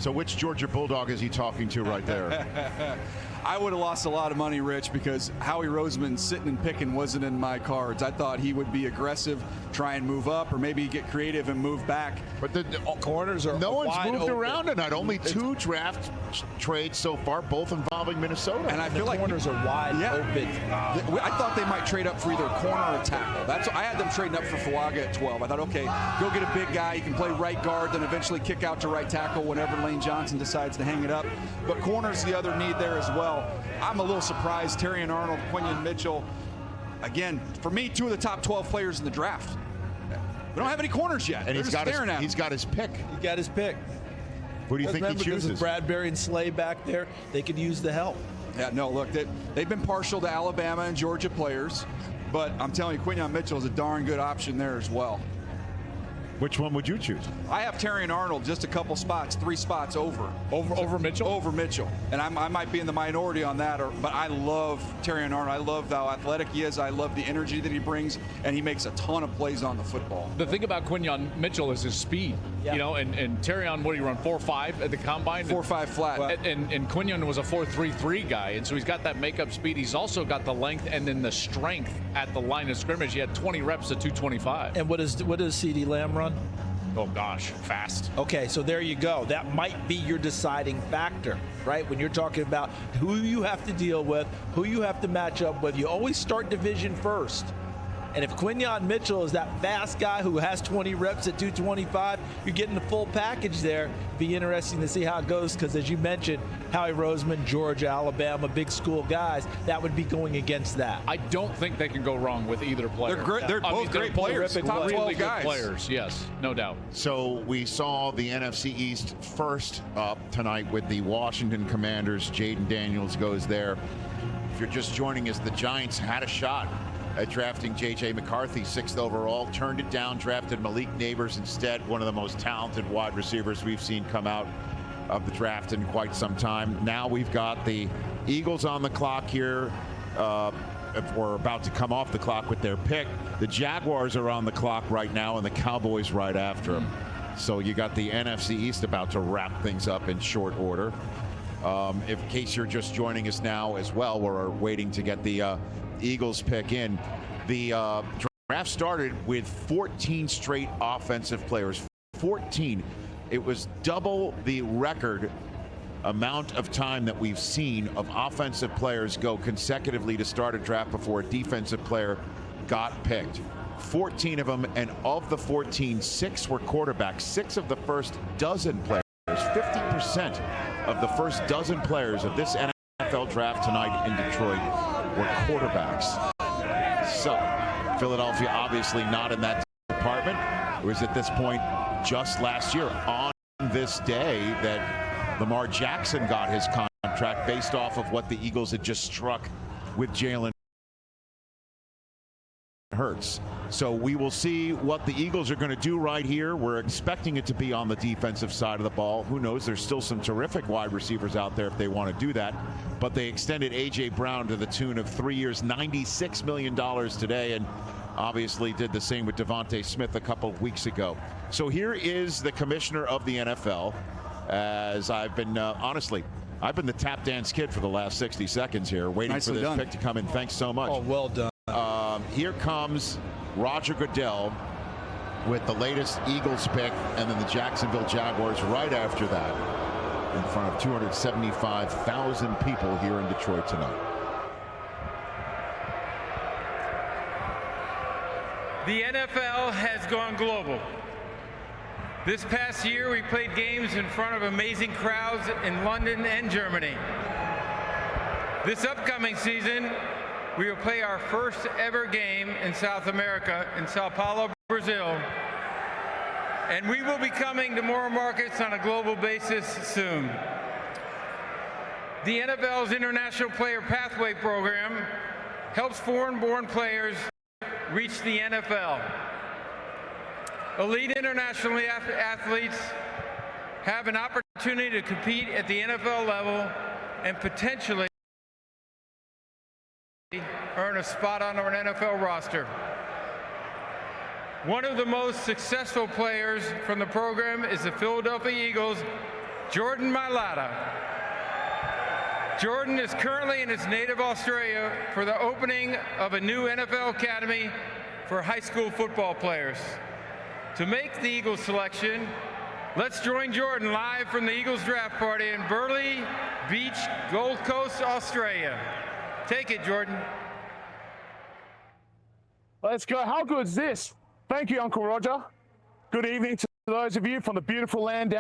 So which Georgia Bulldog is he talking to right there? I would have lost a lot of money, Rich, because Howie Roseman sitting and picking wasn't in my cards. I thought he would be aggressive, try and move up, or maybe get creative and move back. But the corners are no one's moved around tonight. Only 2 draft trades so far, both involving Minnesota. And I feel like corners are wide open. I thought they might trade up for either corner or tackle. I had them trading up for Fuaga at 12. I thought, okay, go get a big guy. He can play right guard, then eventually kick out to right tackle whenever Lane Johnson decides to hang it up. But corner's the other need there as well. I'm a little surprised. Terrion Arnold, Quinyon Mitchell. Again, for me, 2 of the top 12 players in the draft. We don't have any corners yet. And he's got his pick. He got his pick. Who do you think he chooses? Bradbury and Slay back there. They could use the help. Yeah, no, look, they've been partial to Alabama and Georgia players, but I'm telling you, Quinyon Mitchell is a darn good option there as well. Which one would you choose? I have Terrion Arnold just a couple spots, 3 spots over Mitchell. Over Mitchell, and I might be in the minority on that. But I love Terrion Arnold. I love how athletic he is. I love the energy that he brings, and he makes a ton of plays on the football. The thing about Quinyon Mitchell is his speed. You know, and Terrion, what do you run, 4.5 at the combine? 4.5 flat. And Quinyon was a 4.33 guy, and so he's got that makeup speed. He's also got the length and then the strength at the line of scrimmage. He had 20 reps at 225. And what does CeeDee Lamb run? Oh gosh, fast. Okay, so there you go. That might be your deciding factor, right? When you're talking about who you have to deal with, who you have to match up with, you always start division first. And if Quinyon Mitchell is that fast guy who has 20 reps at 225, you're getting the full package there. Be interesting to see how it goes, because as you mentioned, Howie Roseman, Georgia, Alabama, big school guys, that would be going against that. I don't think they can go wrong with either player. They're great. They're both great players. Top 12 guys. Players, yes, no doubt. So we saw the NFC East first up tonight with the Washington Commanders. Jaden Daniels goes there. If you're just joining us, the Giants had a shot at drafting J.J. McCarthy, 6th overall, turned it down, drafted Malik Neighbors instead, one of the most talented wide receivers we've seen come out of the draft in quite some time. Now we've got the Eagles on the clock here. We're about to come off the clock with their pick. The Jaguars are on the clock right now, and the Cowboys right after them. So you got the NFC East about to wrap things up in short order. In case you're just joining us now as well, we're waiting to get the Eagles pick in. The draft started with 14 straight offensive players. 14. It was double the record amount of time that we've seen of offensive players go consecutively to start a draft before a defensive player got picked. 14 of them, and of the 14, 6 were quarterbacks. 6 of the first dozen players, 50% of the first dozen players of this NFL draft tonight in Detroit were quarterbacks. So Philadelphia obviously not in that department. It was at this point just last year on this day that Lamar Jackson got his contract based off of what the Eagles had just struck with Jalen Hurts. So we will see what the Eagles are going to do right here. We're expecting it to be on the defensive side of the ball. Who knows? There's still some terrific wide receivers out there if they want to do that. But they extended A.J. Brown to the tune of 3 years, $96 million today, and obviously did the same with Devontae Smith a couple of weeks ago. So here is the commissioner of the NFL, as I've been, honestly, I've been the tap dance kid for the last 60 seconds here, waiting for this pick to come in. Thanks so much. Oh, well done. Here comes Roger Goodell with the latest Eagles pick, and then the Jacksonville Jaguars right after that, in front of 275,000 people here in Detroit tonight. The NFL has gone global. This past year, we played games in front of amazing crowds in London and Germany. This upcoming season, we will play our first ever game in South America, in Sao Paulo, Brazil. And we will be coming to more markets on a global basis soon. The NFL's International Player Pathway Program helps foreign-born players reach the NFL. Elite international athletes have an opportunity to compete at the NFL level and potentially earn a spot on our NFL roster. One of the most successful players from the program is the Philadelphia Eagles Jordan Mailata. Jordan is currently in his native Australia for the opening of a new NFL academy for high school football players. To make the Eagles selection, let's join Jordan live from the Eagles draft party in Burleigh Beach, Gold Coast, Australia. Take it, Jordan. Let's go. How good is this? Thank you, Uncle Roger. Good evening to those of you from the beautiful land down